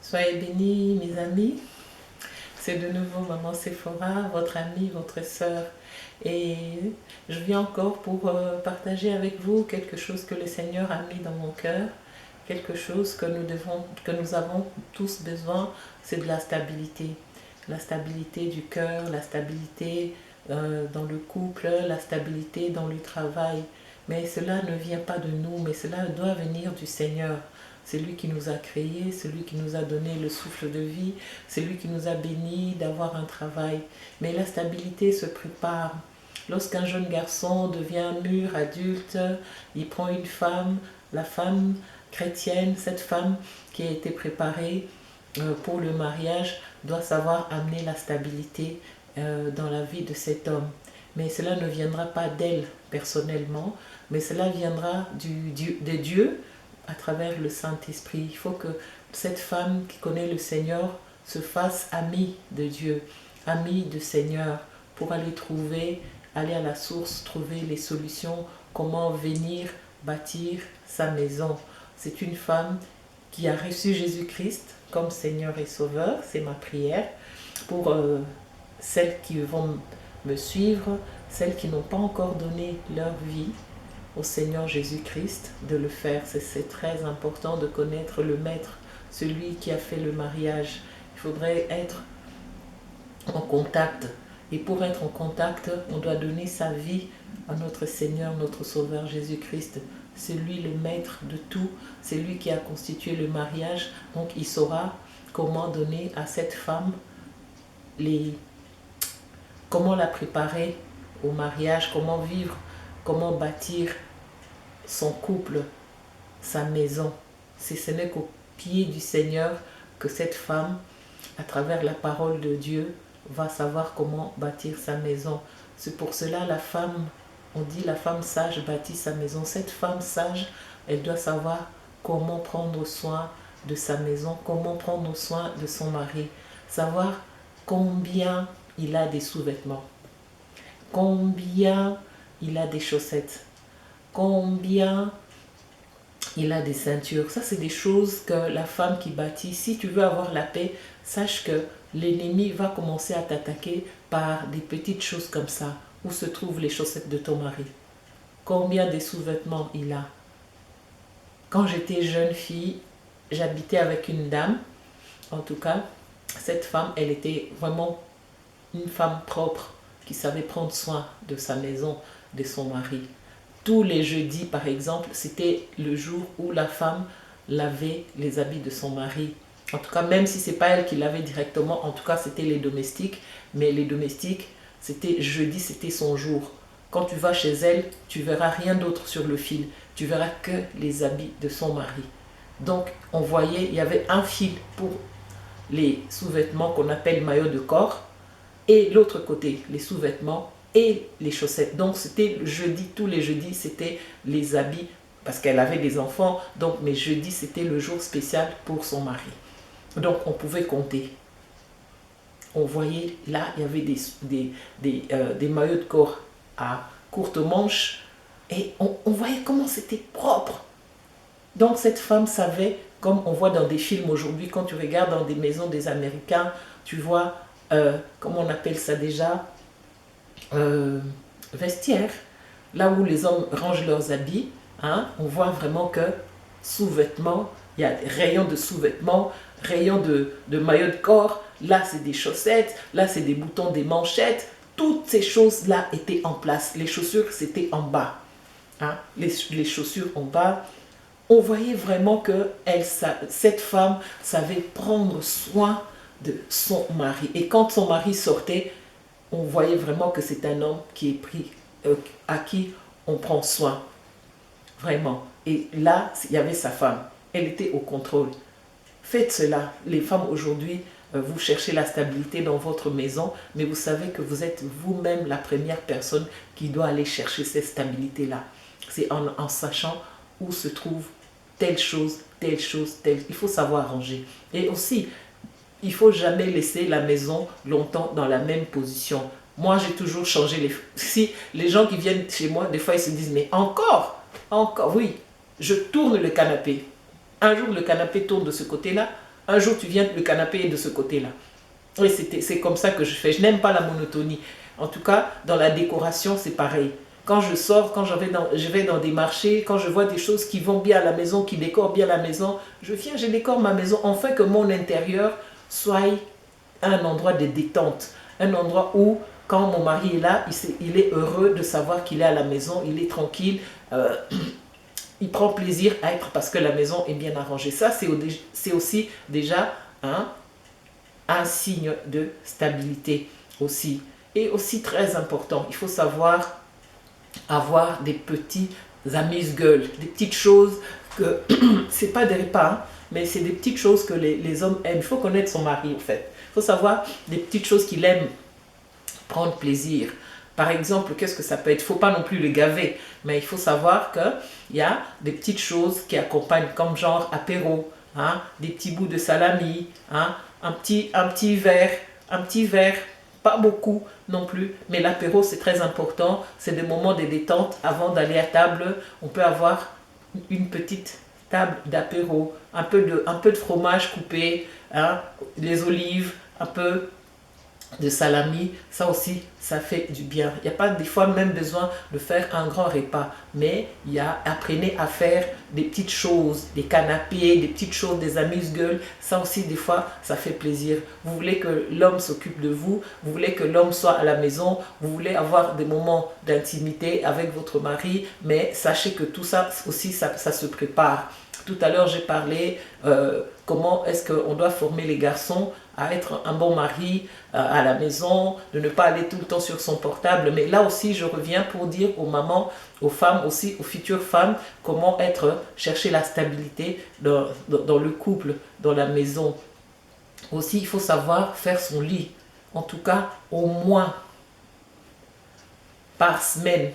Soyez bénis, mes amis. C'est de nouveau Maman Sephora, votre amie, votre sœur. Et je viens encore pour partager avec vous quelque chose que le Seigneur a mis dans mon cœur. Quelque chose que nous avons tous besoin, c'est de la stabilité. La stabilité du cœur, la stabilité dans le couple, la stabilité dans le travail. Mais cela ne vient pas de nous, mais cela doit venir du Seigneur. C'est lui qui nous a créés, c'est lui qui nous a donné le souffle de vie, c'est lui qui nous a bénis d'avoir un travail. Mais la stabilité se prépare. Lorsqu'un jeune garçon devient mûr, adulte, il prend une femme, la femme chrétienne, cette femme qui a été préparée pour le mariage, doit savoir amener la stabilité dans la vie de cet homme. Mais cela ne viendra pas d'elle personnellement, mais cela viendra de Dieu, à travers le Saint-Esprit. Il faut que cette femme qui connaît le Seigneur se fasse amie de Dieu, amie du Seigneur, pour aller à la source, trouver les solutions, comment venir bâtir sa maison. C'est une femme qui a reçu Jésus-Christ comme Seigneur et Sauveur, c'est ma prière, pour celles qui vont me suivre, celles qui n'ont pas encore donné leur vie au Seigneur Jésus-Christ, de le faire. C'est très important de connaître le Maître, celui qui a fait le mariage. Il faudrait être en contact. Et pour être en contact, on doit donner sa vie à notre Seigneur, notre Sauveur Jésus-Christ. C'est lui le Maître de tout. C'est lui qui a constitué le mariage. Donc il saura comment donner à cette femme comment la préparer au mariage, comment vivre, comment bâtir son couple, sa maison. Ce n'est qu'au pied du Seigneur que cette femme, à travers la parole de Dieu, va savoir comment bâtir sa maison. C'est pour cela la femme, on dit la femme sage bâtit sa maison. Cette femme sage, elle doit savoir comment prendre soin de sa maison, comment prendre soin de son mari, savoir combien il a des sous-vêtements, combien il a des chaussettes, combien il a des ceintures. Ça, c'est des choses que la femme qui bâtit, si tu veux avoir la paix, sache que l'ennemi va commencer à t'attaquer par des petites choses comme ça. Où se trouvent les chaussettes de ton mari? Combien de sous-vêtements il a? Quand j'étais jeune fille, j'habitais avec une dame. En tout cas, cette femme, elle était vraiment une femme propre qui savait prendre soin de sa maison, de son mari. Tous les jeudis, par exemple, c'était le jour où la femme lavait les habits de son mari. En tout cas, même si ce n'est pas elle qui lavait directement, en tout cas, c'était les domestiques. Mais les domestiques, c'était jeudi, c'était son jour. Quand tu vas chez elle, tu verras rien d'autre sur le fil. Tu verras que les habits de son mari. Donc, on voyait, il y avait un fil pour les sous-vêtements qu'on appelle maillot de corps. Et l'autre côté, les sous-vêtements et les chaussettes. Donc c'était le jeudi, tous les jeudis, c'était les habits, parce qu'elle avait des enfants, donc mais jeudi, c'était le jour spécial pour son mari. Donc on pouvait compter. On voyait, là, il y avait des maillots de corps à courte manche, et on voyait comment c'était propre. Donc cette femme savait comme on voit dans des films aujourd'hui, quand tu regardes dans des maisons des Américains, tu vois, comment on appelle ça déjà, vestiaire, là où les hommes rangent leurs habits, hein, on voit vraiment que sous-vêtements, il y a des rayons de sous-vêtements, rayons de maillots de corps, là c'est des chaussettes, là c'est des boutons, des manchettes, toutes ces choses-là étaient en place. Les chaussures, c'était en bas. Hein, les chaussures en bas. On voyait vraiment que cette femme savait prendre soin de son mari. Et quand son mari sortait, on voyait vraiment que c'est un homme qui est pris, à qui on prend soin. Vraiment. Et là, il y avait sa femme. Elle était au contrôle. Faites cela. Les femmes aujourd'hui, vous cherchez la stabilité dans votre maison, mais vous savez que vous êtes vous-même la première personne qui doit aller chercher cette stabilité-là. C'est en sachant où se trouve telle chose, telle chose, telle. Il faut savoir ranger. Et aussi, il ne faut jamais laisser la maison longtemps dans la même position. Moi, j'ai toujours changé les... Si les gens qui viennent chez moi, des fois, ils se disent, mais encore, oui, je tourne le canapé. Un jour, le canapé tourne de ce côté-là. Un jour, tu viens, le canapé est de ce côté-là. Oui, c'est comme ça que je fais. Je n'aime pas la monotonie. En tout cas, dans la décoration, c'est pareil. Quand je sors, quand je vais dans des marchés, quand je vois des choses qui vont bien à la maison, qui décorent bien la maison, je viens, je décore ma maison, enfin que mon intérieur soit un endroit de détente. Un endroit où, quand mon mari est là, il est heureux de savoir qu'il est à la maison, il est tranquille, il prend plaisir à être parce que la maison est bien arrangée. Ça, c'est aussi déjà un signe de stabilité aussi. Et aussi très important, il faut savoir avoir des petits amuse-gueules, des petites choses que, c'est pas des repas, hein, mais c'est des petites choses que les hommes aiment. Il faut connaître son mari en fait. Il faut savoir des petites choses qu'il aime prendre plaisir. Par exemple, qu'est-ce que ça peut être? Il ne faut pas non plus le gaver, mais il faut savoir qu'il y a des petites choses qui accompagnent, comme genre apéro, hein, des petits bouts de salami, hein, un petit verre, pas beaucoup non plus, mais l'apéro c'est très important, c'est des moments de détente avant d'aller à table. On peut avoir une petite table d'apéro, un peu de fromage coupé, hein, les olives, un peu de salami, ça aussi, ça fait du bien. Il n'y a pas des fois même besoin de faire un grand repas, mais apprenez à faire des petites choses, des canapés, des petites choses, des amuse-gueules. Ça aussi, des fois, ça fait plaisir. Vous voulez que l'homme s'occupe de vous, vous voulez que l'homme soit à la maison, vous voulez avoir des moments d'intimité avec votre mari, mais sachez que tout ça aussi, ça se prépare. Tout à l'heure, j'ai parlé comment est-ce qu'on doit former les garçons à être un bon mari à la maison, de ne pas aller tout le temps sur son portable. Mais là aussi, je reviens pour dire aux mamans, aux femmes aussi, aux futures femmes, comment chercher la stabilité dans le couple, dans la maison. Aussi, il faut savoir faire son lit. En tout cas, au moins par semaine,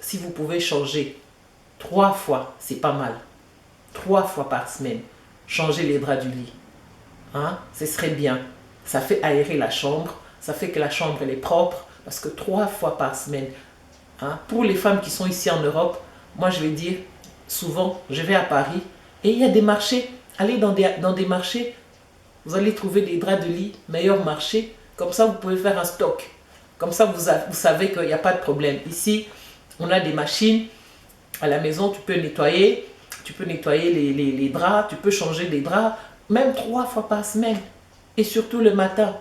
si vous pouvez changer 3 fois, c'est pas mal. 3 fois par semaine, changer les draps du lit. Hein? Ce serait bien. Ça fait aérer la chambre, ça fait que la chambre elle est propre, parce que 3 fois par semaine. Hein? Pour les femmes qui sont ici en Europe, moi je vais dire, souvent, je vais à Paris, et il y a des marchés. Allez dans des marchés, vous allez trouver des draps de lit, meilleur marché. Comme ça, vous pouvez faire un stock. Comme ça, vous savez qu'il n'y a pas de problème. Ici, on a des machines. À la maison, tu peux nettoyer les draps, tu peux changer des draps, même 3 fois par semaine. Et surtout le matin,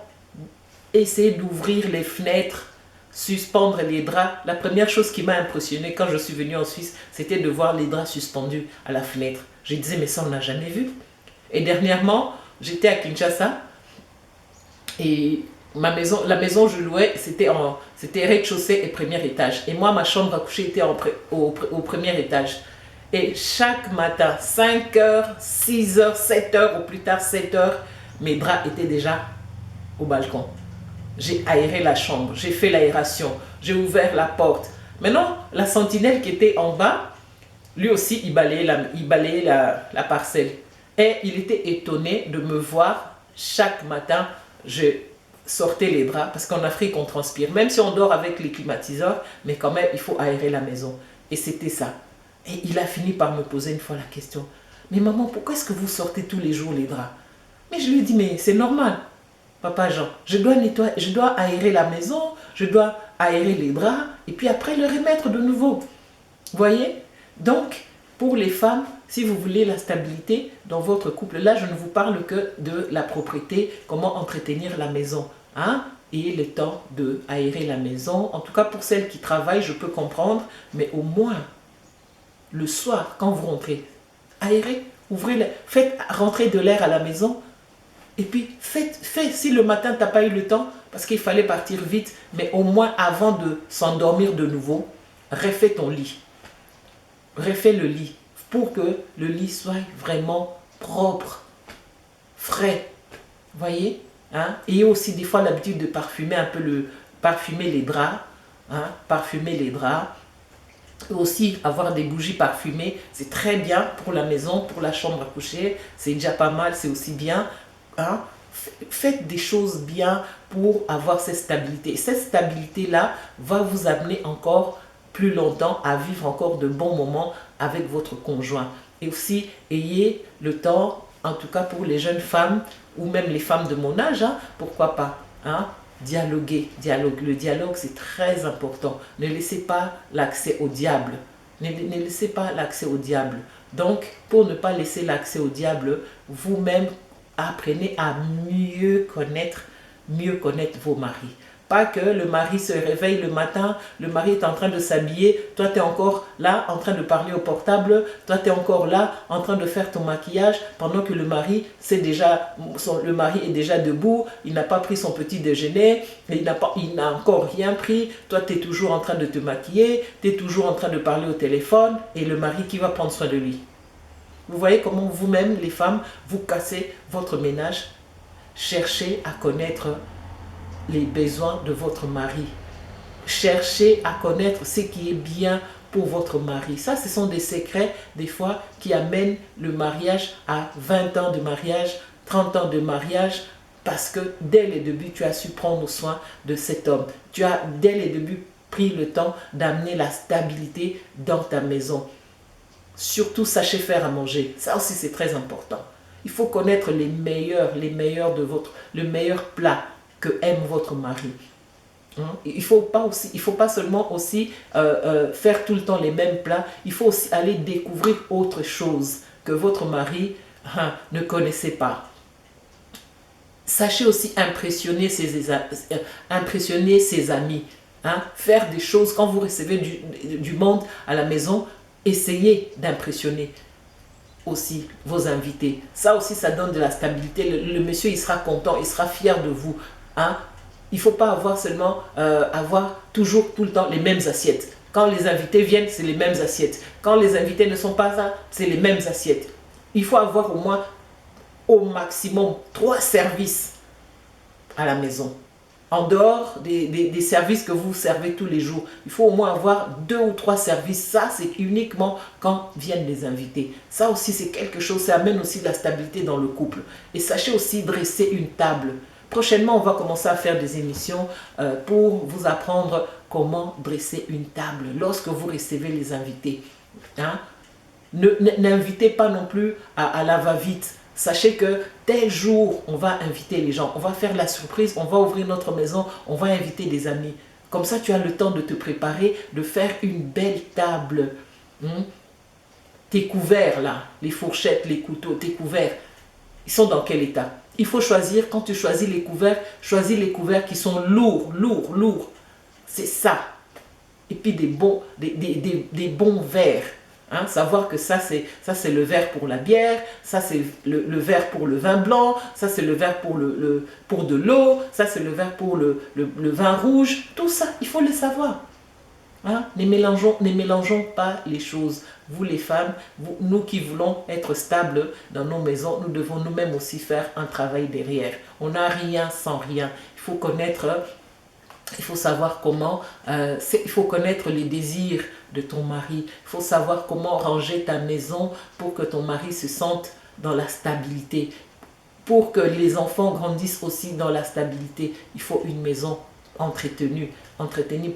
essayez d'ouvrir les fenêtres, suspendre les draps. La première chose qui m'a impressionné quand je suis venue en Suisse, c'était de voir les draps suspendus à la fenêtre. Je disais, mais ça, on n'a jamais vu. Et dernièrement, j'étais à Kinshasa et la maison où je louais, c'était rez-de-chaussée et premier étage. Et moi, ma chambre à coucher était au premier étage. Et chaque matin, 5h, 6h, 7h, ou plus tard 7h, mes draps étaient déjà au balcon. J'ai aéré la chambre, j'ai fait l'aération, j'ai ouvert la porte. Maintenant, la sentinelle qui était en bas, lui aussi, il balayait la parcelle. Et il était étonné de me voir chaque matin, je sortais les draps, parce qu'en Afrique, on transpire. Même si on dort avec les climatiseurs, mais quand même, il faut aérer la maison. Et c'était ça. Et il a fini par me poser une fois la question. mais maman, pourquoi est-ce que vous sortez tous les jours les draps? Mais je lui dis, mais c'est normal, papa Jean. Je dois nettoyer, je dois aérer la maison, je dois aérer les draps, et puis après le remettre de nouveau. Voyez? Donc, pour les femmes, si vous voulez la stabilité dans votre couple, là, je ne vous parle que de la propreté, comment entretenir la maison, hein? Et le temps de aérer la maison. En tout cas, pour celles qui travaillent, je peux comprendre, mais au moins, le soir, quand vous rentrez, aérez, ouvrez, faites rentrer de l'air à la maison, et puis faites, si le matin, tu n'as pas eu le temps, parce qu'il fallait partir vite, mais au moins avant de s'endormir de nouveau, refais ton lit. Refais le lit pour que le lit soit vraiment propre, frais. Voyez, hein? Ayez aussi des fois l'habitude de parfumer un peu parfumer les draps, hein? Parfumer les draps. Aussi avoir des bougies parfumées, c'est très bien pour la maison, pour la chambre à coucher, c'est déjà pas mal, c'est aussi bien, hein? Faites des choses bien pour avoir cette stabilité. Et cette stabilité-là va vous amener encore plus longtemps à vivre encore de bons moments avec votre conjoint. Et aussi, ayez le temps, en tout cas pour les jeunes femmes, ou même les femmes de mon âge, hein, pourquoi pas, hein, dialoguer. Le dialogue, c'est très important. Ne laissez pas l'accès au diable. Ne laissez pas l'accès au diable. Donc, pour ne pas laisser l'accès au diable, vous-même, apprenez à mieux connaître vos maris. Pas que le mari se réveille le matin, le mari est en train de s'habiller, toi tu es encore là en train de parler au portable, toi tu es encore là en train de faire ton maquillage, pendant que le mari est déjà debout, il n'a pas pris son petit déjeuner, il n'a encore rien pris, toi tu es toujours en train de te maquiller, tu es toujours en train de parler au téléphone, et le mari qui va prendre soin de lui. Vous voyez comment vous-même, les femmes, vous cassez votre ménage. Cherchez à connaître les besoins de votre mari. Cherchez à connaître ce qui est bien pour votre mari. Ça, ce sont des secrets, des fois, qui amènent le mariage à 20 ans de mariage, 30 ans de mariage, parce que dès le début, tu as su prendre soin de cet homme. Tu as, dès le début, pris le temps d'amener la stabilité dans ta maison. Surtout, sachez faire à manger. Ça aussi, c'est très important. Il faut connaître le meilleur plat que aime votre mari. Il ne faut pas seulement aussi faire tout le temps les mêmes plats. Il faut aussi aller découvrir autre chose que votre mari ne connaissait pas. Sachez aussi impressionner ses amis. Faire des choses quand vous recevez du monde à la maison. Essayez d'impressionner aussi vos invités. Ça aussi, ça donne de la stabilité. Le monsieur, il sera content, il sera fier de vous. Il ne faut pas avoir seulement avoir toujours tout le temps les mêmes assiettes. Quand les invités viennent, c'est les mêmes assiettes. Quand les invités ne sont pas là, c'est les mêmes assiettes. Il faut avoir au moins, au maximum, 3 services à la maison. En dehors des services que vous servez tous les jours, il faut au moins avoir 2 ou 3 services. Ça, c'est uniquement quand viennent les invités. Ça aussi, c'est quelque chose, ça amène aussi de la stabilité dans le couple. Et sachez aussi dresser une table. Prochainement, on va commencer à faire des émissions pour vous apprendre comment dresser une table lorsque vous recevez les invités. N'invitez pas non plus à la va-vite. Sachez que tel jour, on va inviter les gens, on va faire la surprise, on va ouvrir notre maison, on va inviter des amis. Comme ça, tu as le temps de te préparer, de faire une belle table. Tes couverts là, les fourchettes, les couteaux, tes couverts, ils sont dans quel état? Il faut choisir, quand tu choisis les couverts qui sont lourds. C'est ça. Et puis des bons verres. Savoir que ça c'est le verre pour la bière, ça c'est le verre pour le vin blanc, ça c'est le verre pour de l'eau, ça c'est le verre pour le vin rouge. Tout ça, il faut le savoir. Ne mélangeons pas les choses. Vous les femmes, nous qui voulons être stables dans nos maisons, nous devons nous-mêmes aussi faire un travail derrière. On n'a rien sans rien. Il faut connaître... Il faut savoir comment, il faut connaître les désirs de ton mari. Il faut savoir comment ranger ta maison pour que ton mari se sente dans la stabilité. Pour que les enfants grandissent aussi dans la stabilité, il faut une maison entretenue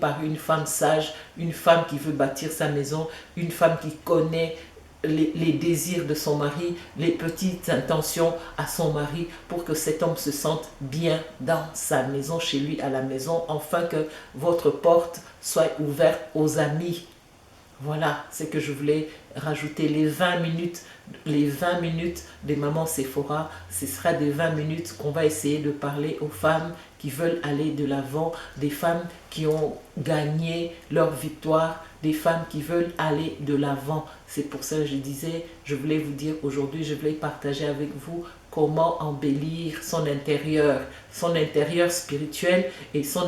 par une femme sage, une femme qui veut bâtir sa maison, une femme qui connaît les désirs de son mari, les petites intentions à son mari pour que cet homme se sente bien dans sa maison, chez lui à la maison, afin que votre porte soit ouverte aux amis. Voilà ce que je voulais rajouter. Les 20 minutes des mamans Sephora, ce sera des 20 minutes qu'on va essayer de parler aux femmes qui veulent aller de l'avant, des femmes qui ont gagné leur victoire, des femmes qui veulent aller de l'avant. C'est pour ça que je disais, je voulais vous dire aujourd'hui, je voulais partager avec vous comment embellir son intérieur spirituel et son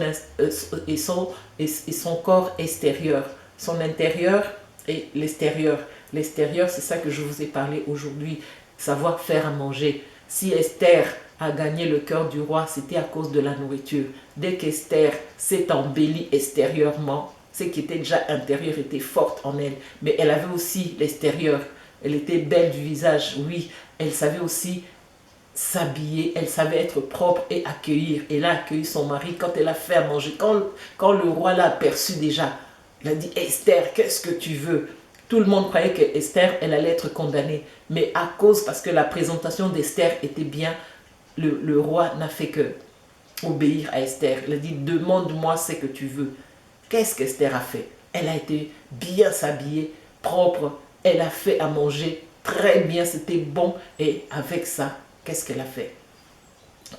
corps extérieur. Son intérieur et l'extérieur. L'extérieur, c'est ça que je vous ai parlé aujourd'hui. Savoir faire à manger. Si Esther a gagné le cœur du roi, c'était à cause de la nourriture. Dès qu'Esther s'est embellie extérieurement, ce qui était déjà intérieur était forte en elle. Mais elle avait aussi l'extérieur. Elle était belle du visage, oui. Elle savait aussi s'habiller, elle savait être propre et accueillir. Elle a accueilli son mari quand elle a fait à manger. Quand le roi l'a aperçu déjà, il a dit, Esther, qu'est-ce que tu veux? Tout le monde croyait que Esther, elle allait être condamnée. Mais parce que la présentation d'Esther était bien, le roi n'a fait que obéir à Esther. Il a dit, demande-moi ce que tu veux. Qu'est-ce qu'Esther a fait? Elle a été bien s'habiller, propre. Elle a fait à manger très bien, c'était bon. Et avec ça, qu'est-ce qu'elle a fait?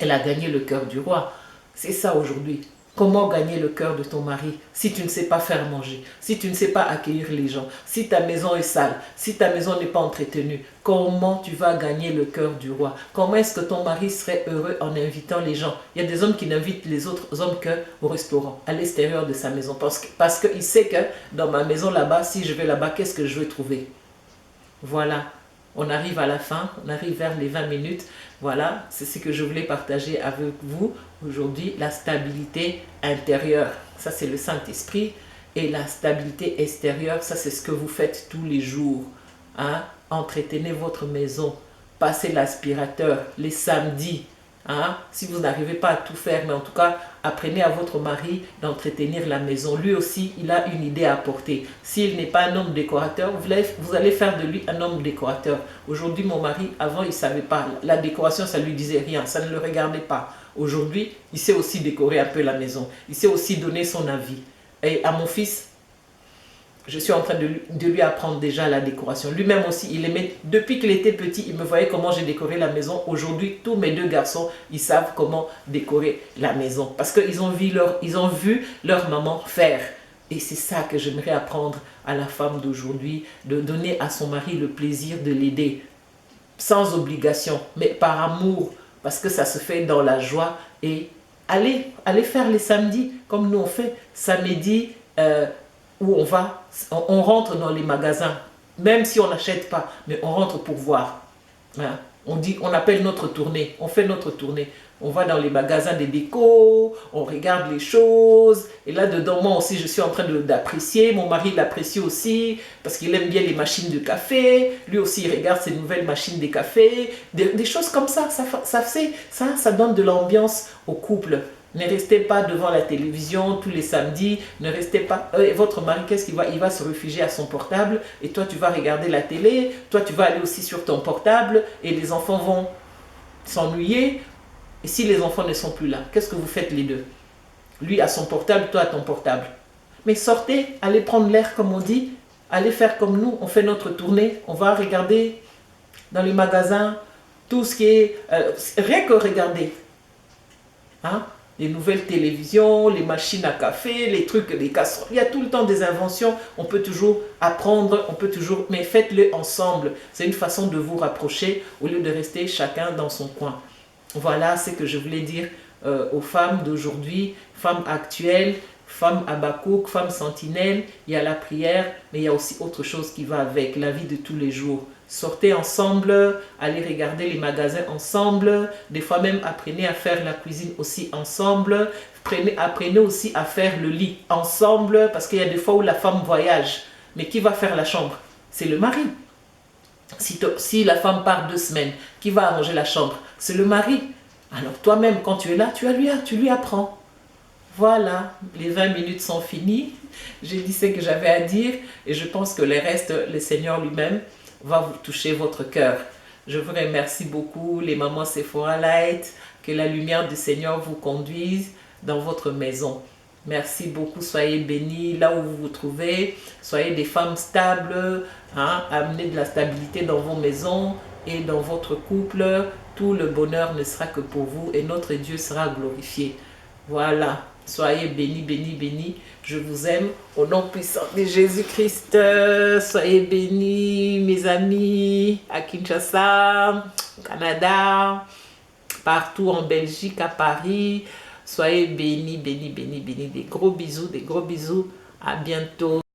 Elle a gagné le cœur du roi. C'est ça aujourd'hui. Comment gagner le cœur de ton mari si tu ne sais pas faire manger, si tu ne sais pas accueillir les gens, si ta maison est sale, si ta maison n'est pas entretenue? Comment tu vas gagner le cœur du roi? Comment est-ce que ton mari serait heureux en invitant les gens? Il y a des hommes qui n'invitent les autres hommes qu'au restaurant, à l'extérieur de sa maison. Parce qu'il sait que dans ma maison là-bas, si je vais là-bas, qu'est-ce que je vais trouver? Voilà. On arrive à la fin, on arrive vers les 20 minutes. Voilà, c'est ce que je voulais partager avec vous aujourd'hui, la stabilité intérieure. Ça, c'est le Saint-Esprit. Et la stabilité extérieure, ça, c'est ce que vous faites tous les jours. Hein? Entretenez votre maison, passez l'aspirateur les samedis. Hein? Si vous n'arrivez pas à tout faire, mais en tout cas, apprenez à votre mari d'entretenir la maison. Lui aussi, il a une idée à apporter. S'il n'est pas un homme décorateur, vous allez faire de lui un homme décorateur. Aujourd'hui, mon mari, avant, il ne savait pas. La décoration, ça ne lui disait rien, ça ne le regardait pas. Aujourd'hui, il sait aussi décorer un peu la maison. Il sait aussi donner son avis. Et à mon fils, je suis en train de lui apprendre déjà la décoration. Lui-même aussi, il aimait, depuis qu'il était petit, il me voyait comment j'ai décoré la maison. Aujourd'hui, tous mes deux garçons, ils savent comment décorer la maison. Parce qu'ils ont vu leur maman faire. Et c'est ça que j'aimerais apprendre à la femme d'aujourd'hui, de donner à son mari le plaisir de l'aider. Sans obligation, mais par amour. Parce que ça se fait dans la joie. Et allez faire les samedis, comme nous on fait. Samedi, où on rentre dans les magasins, même si on n'achète pas, mais on rentre pour voir. Hein? On appelle notre tournée, on fait notre tournée. On va dans les magasins des décos, on regarde les choses. Et là-dedans, moi aussi, je suis en train d'apprécier. Mon mari l'apprécie aussi, parce qu'il aime bien les machines de café. Lui aussi, il regarde ces nouvelles machines de café. Des choses comme ça, ça donne de l'ambiance au couple. Ne restez pas devant la télévision tous les samedis. Ne restez pas... votre mari, qu'est-ce qu'il va? Il va se réfugier à son portable. Et toi, tu vas regarder la télé. Toi, tu vas aller aussi sur ton portable. Et les enfants vont s'ennuyer. Et si les enfants ne sont plus là, qu'est-ce que vous faites les deux? Lui à son portable, toi à ton portable. Mais sortez, allez prendre l'air comme on dit. Allez faire comme nous. On fait notre tournée. On va regarder dans les magasins tout ce qui est... rien que regarder. Hein? Les nouvelles télévisions, les machines à café, les trucs, les casseroles. Il y a tout le temps des inventions. On peut toujours apprendre, mais faites-le ensemble. C'est une façon de vous rapprocher au lieu de rester chacun dans son coin. Voilà ce que je voulais dire aux femmes d'aujourd'hui, femmes actuelles, femmes Habakkuk, femmes sentinelles. Il y a la prière, mais il y a aussi autre chose qui va avec, la vie de tous les jours. Sortez ensemble, allez regarder les magasins ensemble, des fois même apprenez à faire la cuisine aussi ensemble, apprenez aussi à faire le lit ensemble, parce qu'il y a des fois où la femme voyage, mais qui va faire la chambre? C'est le mari. Si la femme part 2 semaines, qui va arranger la chambre? C'est le mari. Alors toi-même, quand tu es là, tu lui apprends. Voilà, les 20 minutes sont finies. J'ai dit ce que j'avais à dire et je pense que le reste, le Seigneur lui-même va vous toucher votre cœur. Je vous remercie beaucoup, les mamans Sephora Light. Que la lumière du Seigneur vous conduise dans votre maison. Merci beaucoup, soyez bénis là où vous vous trouvez. Soyez des femmes stables, hein, amenez de la stabilité dans vos maisons et dans votre couple. Tout le bonheur ne sera que pour vous et notre Dieu sera glorifié. Voilà, soyez bénis, bénis, bénis. Je vous aime au nom puissant de Jésus-Christ. Soyez bénis, mes amis, à Kinshasa, au Canada, partout en Belgique, à Paris. Soyez bénis, bénis, bénis, bénis. Des gros bisous, des gros bisous. À bientôt.